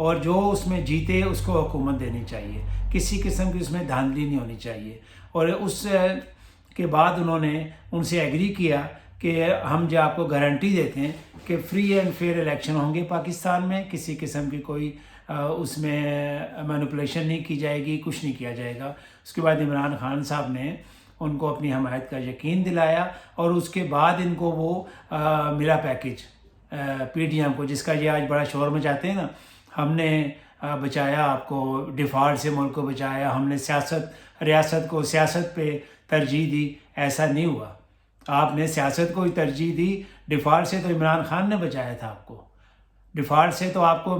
اور جو اس میں جیتے اس کو حکومت دینی چاہیے، کسی قسم کی اس میں دھاندلی نہیں ہونی چاہیے۔ اور اس کے بعد انہوں نے ان سے ایگری کیا کہ ہم جو آپ کو گارنٹی دیتے ہیں کہ فری اینڈ فیئر الیکشن ہوں گے پاکستان میں، کسی قسم کی کوئی اس میں مینوپولیشن نہیں کی جائے گی، کچھ نہیں کیا جائے گا۔ اس کے بعد عمران خان صاحب نے ان کو اپنی حمایت کا یقین دلایا، اور اس کے بعد ان کو وہ ملا پیکج پی ڈی ایم کو، جس کا یہ آج بڑا شور مچاتے ہیں نا، ہم نے بچایا آپ کو، ڈیفالٹ سے ملک کو بچایا، ہم نے ریاست کو سیاست پہ ترجیح دی۔ ایسا نہیں ہوا، آپ نے سیاست کو ہی ترجیح دی۔ ڈیفالٹ سے تو عمران خان نے بچایا تھا آپ کو، ڈیفالٹ سے تو آپ کو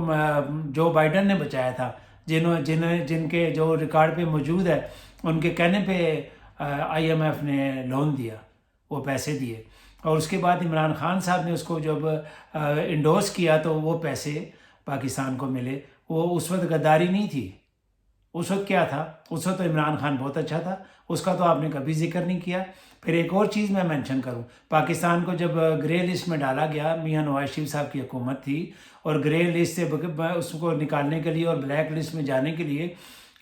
جو بائیڈن نے بچایا تھا، جن کے جو ریکارڈ پہ موجود ہے، ان کے کہنے پہ آئی ایم ایف نے لون دیا، وہ پیسے دیے، اور اس کے بعد عمران خان صاحب نے اس کو جب انڈورس کیا تو وہ پیسے پاکستان کو ملے۔ وہ اس وقت غداری نہیں تھی، اس وقت کیا تھا؟ اس وقت تو عمران خان بہت اچھا تھا، اس کا تو آپ نے کبھی ذکر نہیں کیا۔ پھر ایک اور چیز میں مینشن کروں، پاکستان کو جب گرے لسٹ میں ڈالا گیا، میاں نواز شریف صاحب کی حکومت تھی، اور گرے لسٹ سے اس کو نکالنے کے لیے اور بلیک لسٹ میں جانے کے لیے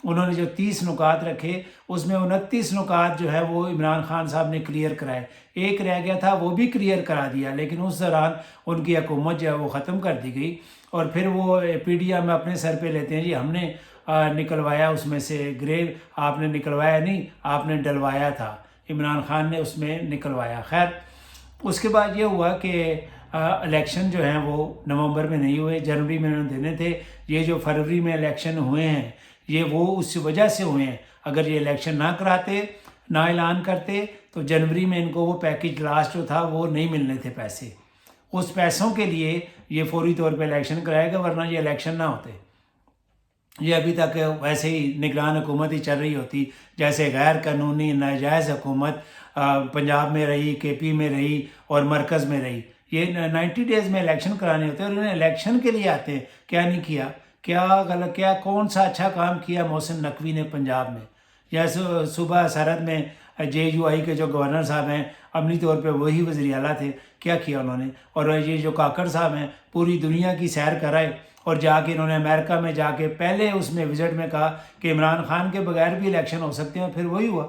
انہوں نے جو 30 نکات رکھے، اس میں 29 نکات جو ہے وہ عمران خان صاحب نے کلیئر کرائے، ایک رہ گیا تھا وہ بھی کلیئر کرا دیا، لیکن اس دوران ان کی حکومت جو ہے وہ ختم کر دی گئی، اور پھر وہ پی ڈی ایم اپنے سر پہ لیتے ہیں، جی ہم نے نکلوایا اس میں سے گرے، آپ نے نکلوایا نہیں، آپ نے ڈلوایا تھا، عمران خان نے اس میں نکلوایا۔ خیر، اس کے بعد یہ ہوا کہ الیکشن جو ہیں وہ نومبر میں نہیں ہوئے، جنوری میں انہوں نے دینے تھے۔ یہ جو فروری میں الیکشن ہوئے ہیں، یہ وہ اس وجہ سے ہوئے ہیں، اگر یہ الیکشن نہ کراتے، نہ اعلان کرتے، تو جنوری میں ان کو وہ پیکج لاسٹ جو تھا وہ نہیں ملنے تھے پیسے۔ اس پیسوں کے لیے یہ فوری طور پہ الیکشن کرائے گا، ورنہ یہ الیکشن نہ ہوتے۔ یہ ابھی تک ویسے ہی نگران حکومت ہی چل رہی ہوتی، جیسے غیر قانونی ناجائز حکومت پنجاب میں رہی، کے پی میں رہی اور مرکز میں رہی۔ یہ 90 ڈیز میں الیکشن کرانے ہوتے ہیں، اور انہیں الیکشن کے لیے آتے ہیں۔ کیا نہیں کیا، کیا کون سا اچھا کام کیا محسن نقوی نے پنجاب میں؟ یا صوبہ سرحد میں جے یو آئی کے جو گورنر صاحب ہیں، عملی طور پہ وہی وزیر اعلیٰ تھے، کیا کیا انہوں نے؟ اور یہ جو کاکڑ صاحب ہیں، پوری دنیا کی سیر کرائے، اور جا کے انہوں نے امریکہ میں جا کے پہلے اس میں وزٹ میں کہا کہ عمران خان کے بغیر بھی الیکشن ہو سکتے ہیں، پھر وہی ہوا۔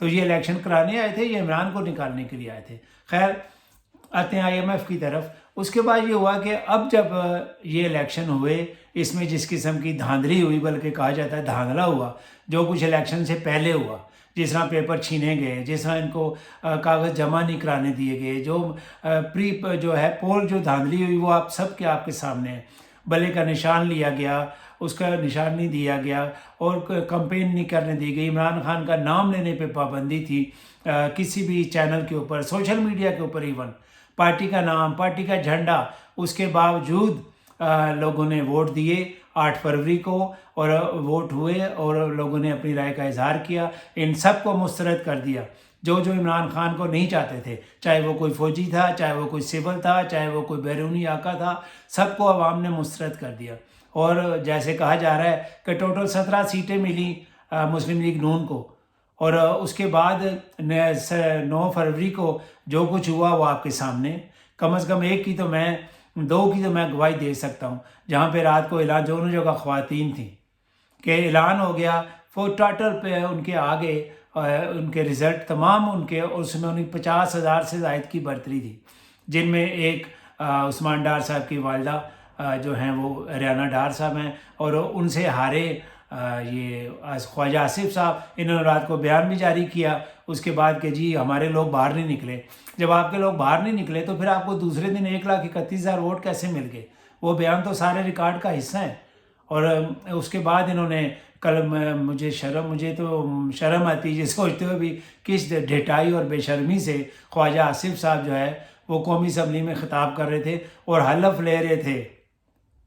تو یہ الیکشن کرانے آئے تھے، یہ عمران کو نکالنے کے لیے آئے تھے۔ خیر، آتے ہیں آئی ایم ایف کی طرف۔ اس کے بعد یہ ہوا کہ اب جب یہ الیکشن ہوئے، اس میں جس قسم کی دھاندلی ہوئی، بلکہ کہا جاتا ہے دھاندلا ہوا، جو کچھ الیکشن سے پہلے ہوا، جس طرح پیپر چھینے گئے، جس طرح ان کو کاغذ جمع نہیں کرانے دیے گئے، جو ہے پول جو دھاندلی ہوئی، وہ آپ کے سامنے ہے۔ بلے کا نشان لیا گیا، اس کا نشان نہیں دیا گیا، اور کمپین نہیں کرنے دی گئی۔ عمران خان کا نام لینے پہ پابندی تھی، کسی بھی چینل کے اوپر، سوشل میڈیا کے اوپر، ایون پارٹی کا نام، پارٹی کا جھنڈا۔ اس کے باوجود لوگوں نے ووٹ دیے 8 فروری کو، اور ووٹ ہوئے، اور لوگوں نے اپنی رائے کا اظہار کیا، ان سب کو مسترد کر دیا۔ جو عمران خان کو نہیں چاہتے تھے، چاہے وہ کوئی فوجی تھا، چاہے وہ کوئی سول تھا، چاہے وہ کوئی بیرونی آقا تھا، سب کو عوام نے مسترد کر دیا۔ اور جیسے کہا جا رہا ہے کہ ٹوٹل 17 سیٹیں ملی مسلم لیگ نون کو، اور اس کے بعد 9 فروری کو جو کچھ ہوا وہ آپ کے سامنے۔ کم از کم دو کی تو میں گواہی دے سکتا ہوں، جہاں پہ رات کو اعلان، دونوں جگہ خواتین تھیں، کہ اعلان ہو گیا، وہ ٹوٹل پہ ان کے آگے ان کے رزلٹ تمام ان کے، اس میں ان 50,000 سے زائد کی برتری تھی، جن میں ایک عثمان ڈار صاحب کی والدہ جو ہیں وہ ریانہ ڈار صاحب ہیں، اور ان سے ہارے یہ خواجہ آصف صاحب۔ انہوں نے رات کو بیان بھی جاری کیا اس کے بعد کہ جی ہمارے لوگ باہر نہیں نکلے۔ جب آپ کے لوگ باہر نہیں نکلے تو پھر آپ کو دوسرے دن 1,31,000 ووٹ کیسے مل گئے؟ وہ بیان تو سارے ریکارڈ کا حصہ ہے۔ اور اس کے بعد انہوں نے مجھے تو شرم آتی ہے سوچتے ہوئے بھی، کس ڈھٹائی اور بے شرمی سے خواجہ آصف صاحب جو ہے وہ قومی اسمبلی میں خطاب کر رہے تھے اور حلف لے رہے تھے۔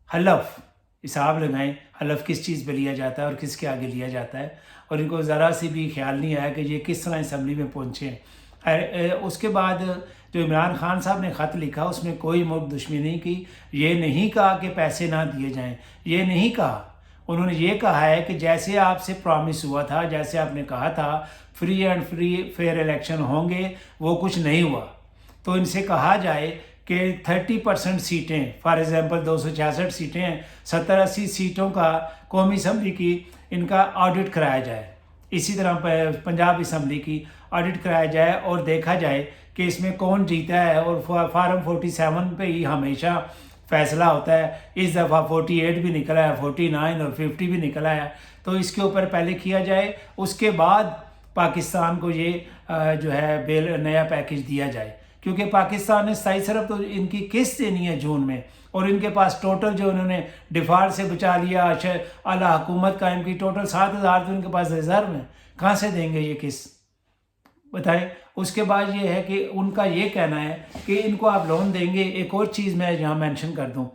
حلف، حساب لگائیں حلف کس چیز پہ لیا جاتا ہے اور کس کے آگے لیا جاتا ہے، اور ان کو ذرا سی بھی خیال نہیں آیا کہ یہ کس طرح اسمبلی میں پہنچے ہیں۔ اس کے بعد جو عمران خان صاحب نے خط لکھا، اس میں کوئی ملک دشمنی نہیں کی، یہ نہیں کہا کہ پیسے نہ دیے جائیں، یہ نہیں کہا۔ انہوں نے یہ کہا ہے کہ جیسے آپ سے پرامس ہوا تھا، جیسے آپ نے کہا تھا فری اینڈ فیئر الیکشن ہوں گے، وہ کچھ نہیں ہوا۔ تو ان سے کہا جائے کہ 30% سیٹیں، فار ایگزامپل 266 سیٹیں ہیں، 70-80 سیٹوں کا قومی اسمبلی کی ان کا آڈٹ کرایا جائے. اسی طرح پنجاب اسمبلی کی آڈٹ کرایا جائے اور دیکھا جائے کہ اس میں کون جیتا ہے. اور فارم 47 پہ ہی ہمیشہ فیصلہ ہوتا ہے. اس دفعہ 48 بھی نکلا ہے، 49 اور 50 بھی نکلا ہے. تو اس کے اوپر پہلے کیا جائے، اس کے بعد پاکستان کو یہ جو ہے نیا پیکج دیا جائے. کیونکہ پاکستان نے 27 ارب تو ان کی قسط دینی ہے جون میں، اور ان کے پاس ٹوٹل جو انہوں نے ڈیفالٹ سے بچا لیا، اعلیٰ حکومت قائم کی، ٹوٹل 7,000 تو ان کے پاس ریزرو ہیں. کہاں سے دیں گے یہ قسط بتائیں. اس کے بعد یہ ہے کہ ان کا یہ کہنا ہے کہ ان کو آپ لون دیں گے. ایک اور چیز میں یہاں مینشن کر دوں،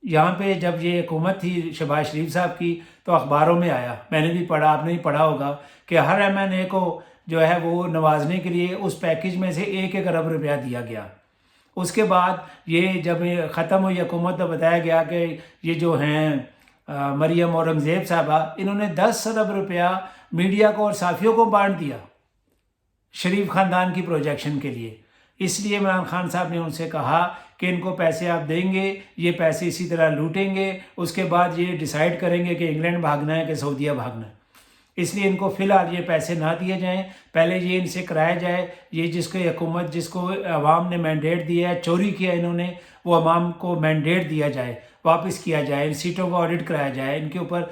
یہاں پہ جب یہ حکومت تھی شہباز شریف صاحب کی تو اخباروں میں آیا، میں نے بھی پڑھا، آپ نے بھی پڑھا ہوگا، کہ ہر MNA کو جو ہے وہ نوازنے کے لیے اس پیکج میں سے 1 ارب روپیہ دیا گیا. اس کے بعد یہ جب ختم ہوئی حکومت تو بتایا گیا کہ یہ جو ہیں مریم اورنگزیب صاحبہ، انہوں نے 10 ارب روپیہ میڈیا کو اور صحافیوں کو بانٹ دیا شریف خاندان کی پروجیکشن کے لیے. اس لیے عمران خان صاحب نے ان سے کہا کہ ان کو پیسے آپ دیں گے، یہ پیسے اسی طرح لوٹیں گے، اس کے بعد یہ ڈیسائیڈ کریں گے کہ انگلینڈ بھاگنا ہے کہ سعودیہ بھاگنا ہے. اس لیے ان کو فی الحال یہ پیسے نہ دیے جائیں، پہلے یہ ان سے کرایا جائے. یہ جس کو حکومت، جس کو عوام نے مینڈیٹ دیا ہے، چوری کیا انہوں نے، وہ عوام کو مینڈیٹ دیا جائے، واپس کیا جائے. ان سیٹوں کو آڈٹ کرایا جائے. ان کے اوپر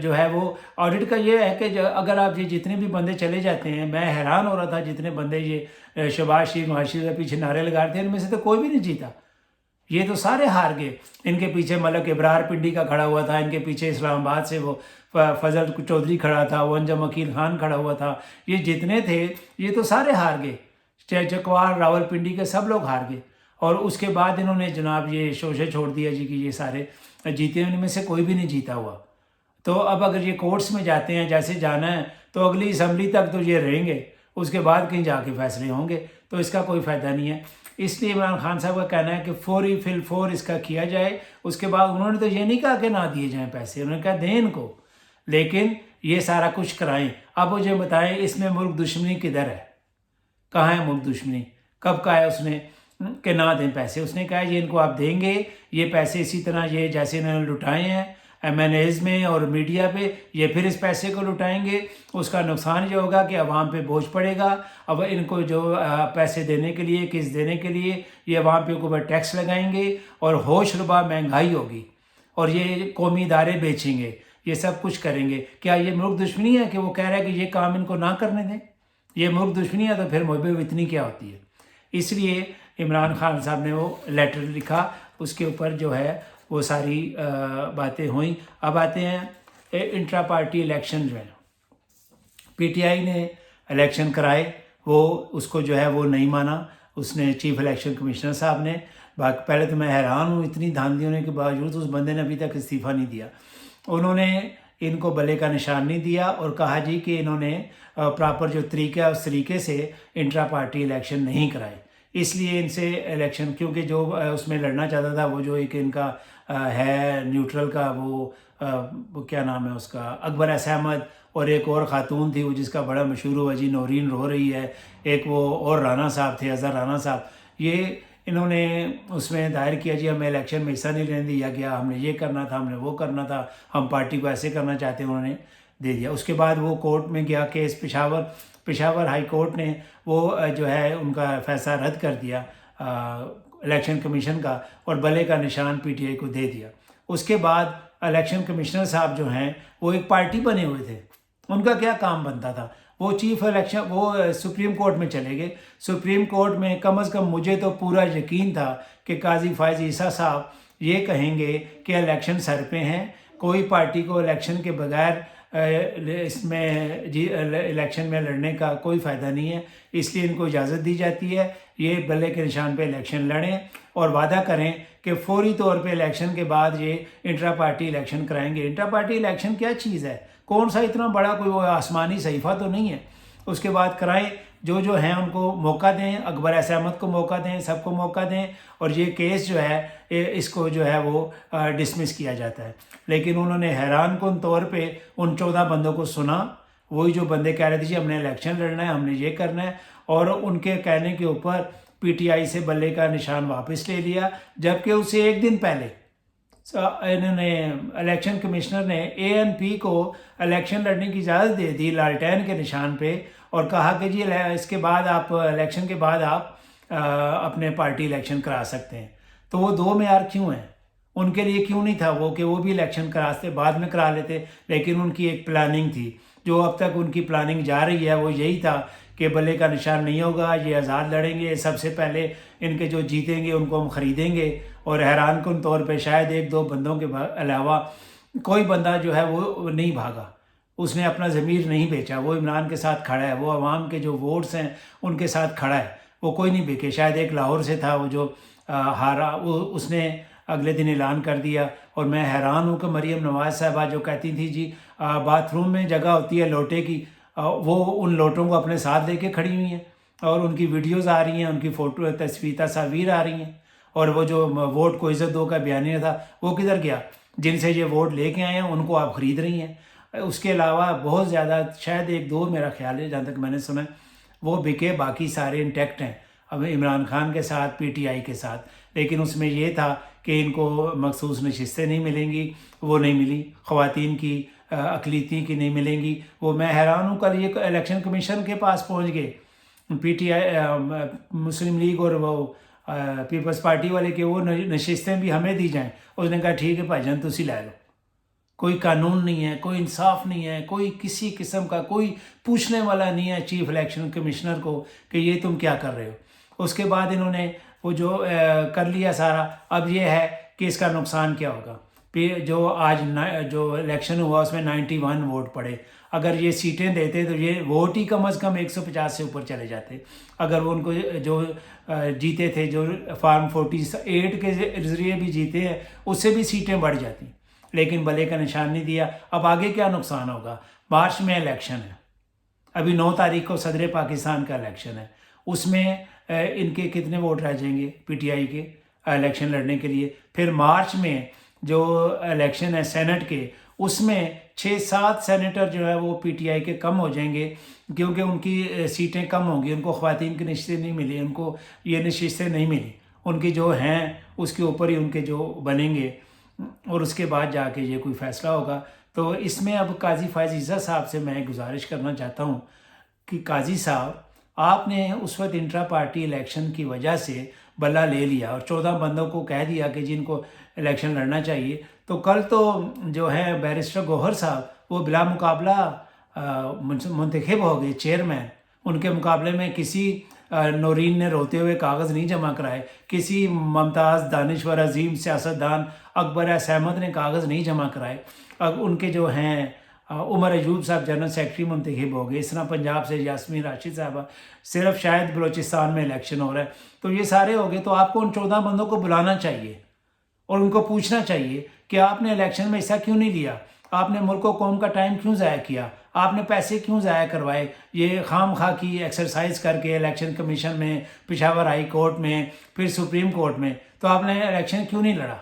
جو ہے وہ آڈٹ کا یہ ہے کہ اگر آپ یہ جتنے بھی بندے چلے جاتے ہیں، میں حیران ہو رہا تھا جتنے بندے یہ شہباز شریف کے پیچھے نعرے لگا رہے تھے، ان میں سے تو کوئی بھی نہیں جیتا. یہ تو سارے ہار گئے. ان کے پیچھے ملک ابرار پنڈی کا کھڑا ہوا تھا، ان کے پیچھے اسلام آباد سے وہ فضل چودھری کھڑا تھا، وہ انجم وکیل خان کھڑا ہوا تھا. یہ جتنے تھے یہ تو سارے ہار گئے. چکوال، راول پنڈی کے سب لوگ ہار گئے. اور اس کے بعد انہوں نے جناب یہ شوشے چھوڑ دیا جی کہ یہ سارے جیتے، ان میں سے کوئی بھی نہیں جیتا ہوا. تو اب اگر یہ کورٹس میں جاتے ہیں، جیسے جانا ہے، تو اگلی اسمبلی تک تو یہ رہیں گے، اس کے بعد کہیں جا کے فیصلے ہوں گے. تو اس کا کوئی فائدہ نہیں ہے. اس لیے عمران خان صاحب کا کہنا ہے کہ فوری فی الفور اس کا کیا جائے. اس کے بعد انہوں نے تو یہ نہیں کہا کہ نہ دیے جائیں پیسے، انہوں نے کہا دیں ان کو، لیکن یہ سارا کچھ کرائیں. اب مجھے بتائیں اس میں ملک دشمنی کدھر ہے؟ کہاں ہے ملک دشمنی؟ کب کہا ہے اس نے کہ نہ دیں پیسے؟ اس نے کہا یہ ان کو آپ دیں گے، یہ پیسے اسی طرح یہ جیسے انہوں نے لٹائے ہیں MNAs میں اور میڈیا پہ، یہ پھر اس پیسے کو لٹائیں گے. اس کا نقصان یہ ہوگا کہ عوام پہ بوجھ پڑے گا. اب ان کو جو پیسے دینے کے لیے، قسط دینے کے لیے، یہ عوام پہ اوپر ٹیکس لگائیں گے اور ہوش ربا مہنگائی ہوگی، اور یہ قومی ادارے بیچیں گے، یہ سب کچھ کریں گے. کیا یہ ملک دشمنی ہے کہ وہ کہہ رہا ہے کہ یہ کام ان کو نہ کرنے دیں؟ یہ ملک دشمنی ہے تو پھر محب وطنی کیا ہوتی ہے؟ اس لیے عمران خان صاحب نے وہ لیٹر لکھا، اس کے اوپر جو ہے وہ ساری باتیں ہوئیں. اب آتے ہیں انٹرا پارٹی الیکشن. جو ہے PTI نے الیکشن کرائے، وہ اس کو جو ہے وہ نہیں مانا اس نے، چیف الیکشن کمشنر صاحب نے. پہلے تو میں حیران ہوں، اتنی دھاندلی ہونے کے باوجود اس بندے نے ابھی تک استعفیٰ نہیں دیا. انہوں نے ان کو بلے کا نشان نہیں دیا اور کہا جی کہ انہوں نے پراپر جو طریقہ ہے اس طریقے سے انٹرا پارٹی الیکشن نہیں کرائے. اس لیے ان سے الیکشن، کیونکہ جو اس میں لڑنا چاہتا تھا وہ جو ایک ان کا ہے نیوٹرل کا، وہ کیا نام ہے اس کا، اکبر ایس احمد، اور ایک اور خاتون تھی وہ جس کا بڑا مشہور ہوا جی نورین رو رہی ہے، ایک وہ اور رانا صاحب تھے، اظہر رانا صاحب. یہ انہوں نے اس میں دائر کیا جی ہمیں الیکشن میں حصہ نہیں لینے دیا گیا، ہم نے یہ کرنا تھا، ہم نے وہ کرنا تھا، ہم پارٹی کو ایسے کرنا چاہتے ہیں، انہوں نے دے دیا. اس کے بعد وہ کورٹ میں گیا کیس، پشاور ہائی کورٹ نے وہ جو ہے ان کا فیصلہ رد کر دیا الیکشن کمیشن کا، اور بلے کا نشان PTI کو دے دیا. اس کے بعد الیکشن کمشنر صاحب جو ہیں وہ ایک پارٹی بنے ہوئے تھے. ان کا کیا کام بنتا تھا؟ وہ چیف الیکشن، وہ سپریم کورٹ میں چلے گئے. سپریم کورٹ میں کم از کم مجھے تو پورا یقین تھا کہ قاضی فائز عیسیٰ صاحب یہ کہیں گے کہ الیکشن سر پہ ہیں، کوئی پارٹی کو الیکشن کے بغیر اس میں الیکشن میں لڑنے کا کوئی فائدہ نہیں ہے، اس لیے ان کو اجازت دی جاتی ہے یہ بلے کے نشان پہ الیکشن لڑیں، اور وعدہ کریں کہ فوری طور پہ الیکشن کے بعد یہ انٹرا پارٹی الیکشن کرائیں گے. انٹرا پارٹی الیکشن کیا چیز ہے؟ کون سا اتنا بڑا کوئی وہ آسمانی صحیفہ تو نہیں ہے. اس کے بعد کرائیں، جو ہیں ان کو موقع دیں، اکبر ایس احمد کو موقع دیں، سب کو موقع دیں، اور یہ کیس جو ہے اس کو جو ہے وہ ڈسمس کیا جاتا ہے. لیکن انہوں نے حیران کن طور پہ ان 14 بندوں کو سنا، وہی جو بندے کہہ رہے تھے جی ہم نے الیکشن لڑنا ہے، ہم نے یہ کرنا ہے، اور ان کے کہنے کے اوپر پی ٹی آئی سے بلے کا نشان واپس لے لیا، جبکہ اسے ایک دن پہلے انہوں نے الیکشن کمشنر نے اے این پی کو الیکشن لڑنے کی اجازت دے دی لالٹین کے نشان پہ، اور کہا کہ جی اس کے بعد آپ الیکشن کے بعد آپ اپنے پارٹی الیکشن کرا سکتے ہیں۔ تو وہ دو معیار کیوں ہیں؟ ان کے لیے کیوں نہیں تھا وہ کہ وہ بھی الیکشن کراتے بعد میں کرا لیتے؟ لیکن ان کی ایک پلاننگ تھی، جو اب تک ان کی پلاننگ جا رہی ہے، وہ یہی تھا کہ بلے کا نشان نہیں ہوگا، یہ آزاد لڑیں گے، سب سے پہلے ان کے جو جیتیں گے ان کو ہم خریدیں گے۔ اور حیران کن طور پہ شاید ایک دو بندوں کے علاوہ کوئی بندہ جو ہے وہ نہیں بھاگا، اس نے اپنا ضمیر نہیں بیچا، وہ عمران کے ساتھ کھڑا ہے، وہ عوام کے جو ووٹس ہیں ان کے ساتھ کھڑا ہے، وہ کوئی نہیں بیکے۔ شاید ایک لاہور سے تھا وہ جو ہارا، اس نے اگلے دن اعلان کر دیا۔ اور میں حیران ہوں کہ مریم نواز صاحبہ جو کہتی تھی جی باتھ روم میں جگہ ہوتی ہے لوٹے کی، وہ ان لوٹوں کو اپنے ساتھ لے کے کھڑی ہوئی ہیں، اور ان کی ویڈیوز آ رہی ہیں، ان کی فوٹو تصاویر آ رہی ہیں۔ اور وہ جو ووٹ کو عزت دو کا بیانیہ تھا وہ کدھر گیا؟ جن سے یہ ووٹ لے کے آئے ہیں ان کو آپ خرید رہی ہیں۔ اس کے علاوہ بہت زیادہ، شاید ایک دو میرا خیال ہے جہاں تک میں نے سنا، وہ بکے، باقی سارے انٹیکٹ ہیں اب عمران خان کے ساتھ، پی ٹی آئی کے ساتھ۔ لیکن اس میں یہ تھا کہ ان کو مخصوص نشستیں نہیں ملیں گی، وہ نہیں ملی، خواتین کی اقلیتی کی نہیں ملیں گی۔ وہ میں حیران ہوں، کل یہ الیکشن کمیشن کے پاس پہنچ گئے P T I, Muslim league اور وہ پیپلز پارٹی والے، کہ وہ نشستیں بھی ہمیں دی جائیں۔ اس نے کہا ٹھیک ہے بھائی جان تسی لے لو۔ کوئی قانون نہیں ہے، کوئی انصاف نہیں ہے، کوئی کسی قسم کا کوئی پوچھنے والا نہیں ہے چیف الیکشن کمشنر کو کہ یہ تم کیا کر رہے ہو۔ اس کے بعد انہوں نے وہ جو کر لیا سارا، اب یہ ہے کہ اس کا نقصان کیا ہوگا۔ جو آج جو الیکشن ہوا اس میں 91 ووٹ پڑے، اگر یہ سیٹیں دیتے تو یہ ووٹ ہی کم از کم 150 سے اوپر چلے جاتے۔ اگر وہ ان کو جو جیتے تھے، جو فارم 48 کے ذریعے بھی جیتے ہیں، اس سے بھی سیٹیں بڑھ جاتی، لیکن بلے کا نشان نہیں دیا۔ اب آگے کیا نقصان ہوگا؟ مارچ میں الیکشن ہے، ابھی 9 تاریخ کو صدر پاکستان کا الیکشن ہے، اس میں ان کے کتنے ووٹ رہ جائیں گے پی ٹی آئی کے الیکشن لڑنے کے لیے؟ پھر مارچ میں جو الیکشن ہے سینٹ کے، اس میں 6-7 سینیٹر جو ہے وہ پی ٹی آئی کے کم ہو جائیں گے، کیونکہ ان کی سیٹیں کم ہوں گی، ان کو خواتین کی نشستیں نہیں ملی، ان کو یہ نشستیں نہیں ملی، ان کی جو ہیں اس کے اوپر ہی ان کے جو بنیں گے، اور اس کے بعد جا کے یہ کوئی فیصلہ ہوگا۔ تو اس میں اب قاضی فائز عیسیٰ صاحب سے میں گزارش کرنا چاہتا ہوں کہ قاضی صاحب، آپ نے اس وقت انٹرا پارٹی الیکشن کی وجہ سے بلا لے لیا اور 14 بندوں کو کہہ دیا کہ جن کو الیکشن لڑنا چاہیے، تو کل تو جو ہے بیرسٹر گوہر صاحب وہ بلا مقابلہ منتخب ہو گئے چیئرمین۔ ان کے مقابلے میں کسی نورین نے روتے ہوئے کاغذ نہیں جمع کرائے، کسی ممتاز دانشور عظیم سیاستدان اکبر ایس احمد نے کاغذ نہیں جمع کرائے۔ اب ان کے جو ہیں عمر ایوب صاحب جنرل سیکرٹری منتخب ہو گئے، اس طرح پنجاب سے یاسمین راشد صاحبہ، صرف شاید بلوچستان میں الیکشن ہو رہا ہے، تو یہ سارے ہو گئے۔ تو آپ کو ان 14 بندوں کو بلانا چاہیے اور ان کو پوچھنا چاہیے کہ آپ نے الیکشن میں حصہ کیوں نہیں لیا، آپ نے ملک و قوم کا ٹائم کیوں ضائع کیا، آپ نے پیسے کیوں ضائع کروائے، یہ خام خواہ کی ایکسرسائز کر کے الیکشن کمیشن میں، پشاور ہائی کورٹ میں، پھر سپریم کورٹ میں، تو آپ نے الیکشن کیوں نہیں لڑا؟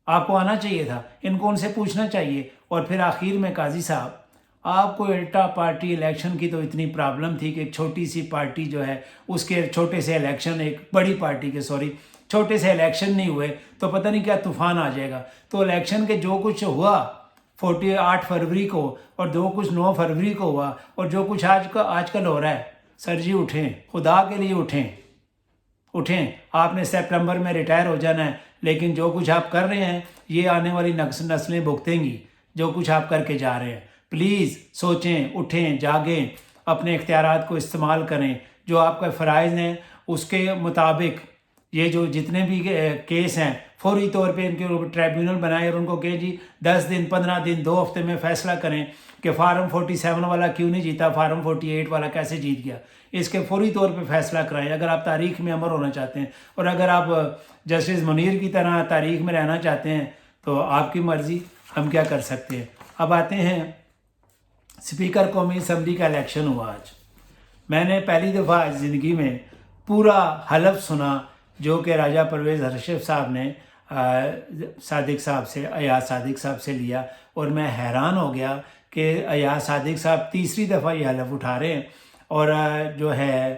آپ کو آنا چاہیے تھا، ان کو ان سے پوچھنا چاہیے۔ اور پھر آخر میں قاضی صاحب، آپ کو الٹا پارٹی الیکشن کی تو اتنی پرابلم تھی کہ ایک چھوٹی سی پارٹی جو ہے اس کے چھوٹے سے الیکشن، ایک بڑی پارٹی کے چھوٹے سے الیکشن نہیں ہوئے تو پتہ نہیں کیا طوفان آ جائے گا۔ تو الیکشن کے جو کچھ ہوا 8 فروری کو اور جو کچھ 9 فروری کو ہوا اور جو کچھ آج کل ہو رہا ہے، سر جی اٹھیں، خدا کے لیے اٹھیں۔ آپ نے سپٹمبر میں ریٹائر ہو جانا ہے، لیکن جو کچھ آپ کر رہے ہیں یہ آنے والی نسلیں بھگتیں گی، جو کچھ آپ کر کے جا رہے ہیں۔ پلیز سوچیں، اٹھیں، جاگیں، اپنے اختیارات کو استعمال کریں، جو آپ کا فرائض ہیں اس کے مطابق یہ جو جتنے بھی کیس ہیں فوری طور پہ ان کے ٹریبیونل بنائیں اور ان کو کہیں جی 10 دن، 15 دن، 2 ہفتے میں فیصلہ کریں کہ فارم 47 والا کیوں نہیں جیتا، فارم 48 والا کیسے جیت گیا، اس کے فوری طور پہ فیصلہ کرائیں اگر آپ تاریخ میں امر ہونا چاہتے ہیں۔ اور اگر آپ جسٹس منیر کی طرح تاریخ میں رہنا چاہتے ہیں تو آپ کی مرضی، ہم کیا کر سکتے ہیں۔ اب آتے ہیں اسپیکر قومی اسمبلی کا الیکشن ہوا آج۔ میں نے پہلی دفعہ زندگی میں پورا حلف سنا جو کہ راجہ پرویز ارشد صاحب نے صادق صاحب سے، ایاز صادق صاحب سے لیا، اور میں حیران ہو گیا کہ ایاز صادق صاحب تیسری دفعہ یہ حلف اٹھا رہے ہیں، اور جو ہے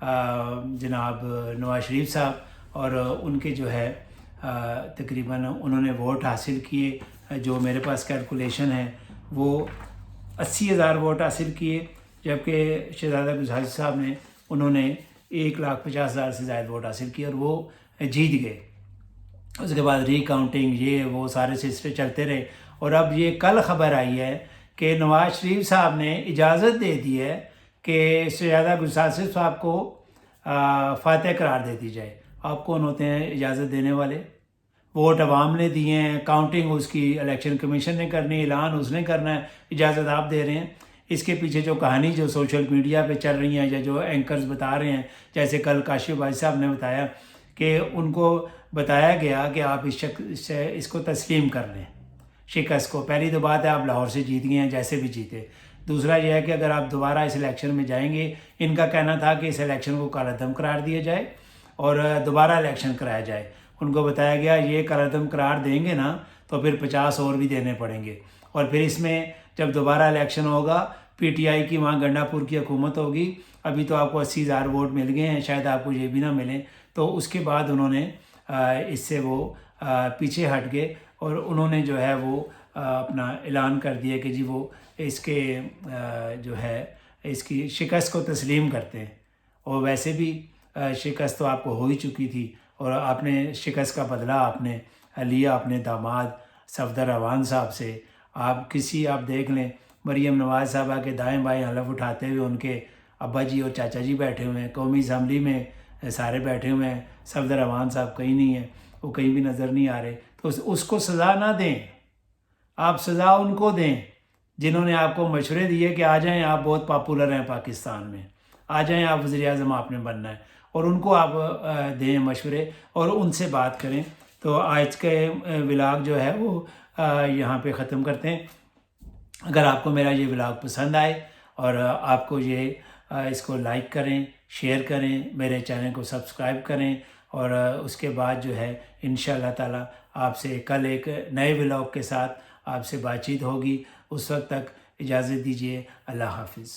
جناب نواز شریف صاحب، اور ان کے جو ہے تقریباً انہوں نے ووٹ حاصل کیے، جو میرے پاس کیلکولیشن ہے وہ 80,000 ووٹ حاصل کیے، جبکہ شہزادہ گل صاحب نے انہوں نے 1,50,000 سے زائد ووٹ حاصل کیے اور وہ جیت گئے۔ اس کے بعد ری کاؤنٹنگ یہ وہ سارے سلسلے چلتے رہے، اور اب یہ کل خبر آئی ہے کہ نواز شریف صاحب نے اجازت دے دی ہے کہ شہزادہ گل صاحب کو فاتح قرار دے دی جائے۔ آپ کون ہوتے ہیں اجازت دینے والے؟ ووٹ عوام نے دیے ہیں، کاؤنٹنگ اس کی الیکشن کمیشن نے کرنی، اعلان اس نے کرنا ہے، اجازت آپ دے رہے ہیں۔ اس کے پیچھے جو کہانی جو سوشل میڈیا پہ چل رہی ہیں یا جو اینکرز بتا رہے ہیں، جیسے کل کاشف بھائی صاحب نے بتایا کہ ان کو بتایا گیا کہ آپ اس کو تسلیم کر لیں شکست کو۔ پہلی تو بات ہے آپ لاہور سے جیت گئے ہیں، جیسے بھی جیتے۔ دوسرا یہ ہے کہ اگر آپ دوبارہ اس الیکشن میں جائیں گے، ان کا کہنا تھا کہ اس الیکشن کو کالعدم قرار دیا جائے اور دوبارہ الیکشن کرایا جائے۔ ان کو بتایا گیا یہ کالعدم قرار دیں گے نا تو پھر 50 اور بھی دینے پڑیں گے، اور پھر اس میں جب دوبارہ الیکشن ہوگا پی ٹی آئی کی وہاں گنڈا پور کی حکومت ہوگی، ابھی تو آپ کو 80,000 ووٹ مل گئے ہیں، شاید آپ کو یہ بھی نہ ملیں۔ تو اس کے بعد انہوں نے اس سے وہ پیچھے ہٹ گئے اور انہوں نے جو ہے وہ اپنا اعلان کر دیا کہ جی وہ اس کے جو ہے اس کی شکست کو تسلیم کرتے ہیں۔ اور ویسے بھی شکست تو آپ کو ہو ہی چکی تھی، اور آپ نے شکست کا بدلہ آپ نے لیا اپنے داماد صفدر اعوان صاحب سے۔ آپ دیکھ لیں مریم نواز صاحبہ کے دائیں بائیں حلف اٹھاتے ہوئے ان کے ابا جی اور چاچا جی بیٹھے ہوئے ہیں، قومی اسمبلی میں سارے بیٹھے ہوئے ہیں، صفدر اعوان صاحب کہیں نہیں ہیں، وہ کہیں بھی نظر نہیں آ رہے۔ تو اس کو سزا نہ دیں، آپ سزا ان کو دیں جنہوں نے آپ کو مشورے دیے کہ آ جائیں، آپ بہت پاپولر ہیں پاکستان میں، آ جائیں، آپ وزیر اعظم آپ نے بننا ہے، اور ان کو آپ دیں مشورے اور ان سے بات کریں۔ تو آج کے ولاگ جو ہے وہ یہاں پہ ختم کرتے ہیں۔ اگر آپ کو میرا یہ ولاگ پسند آئے اور آپ کو اس کو لائک کریں، شیئر کریں، میرے چینل کو سبسکرائب کریں، اور اس کے بعد جو ہے انشاءاللہ تعالی آپ سے کل ایک نئے ولاگ کے ساتھ آپ سے بات چیت ہوگی۔ اس وقت تک اجازت دیجیے، اللہ حافظ۔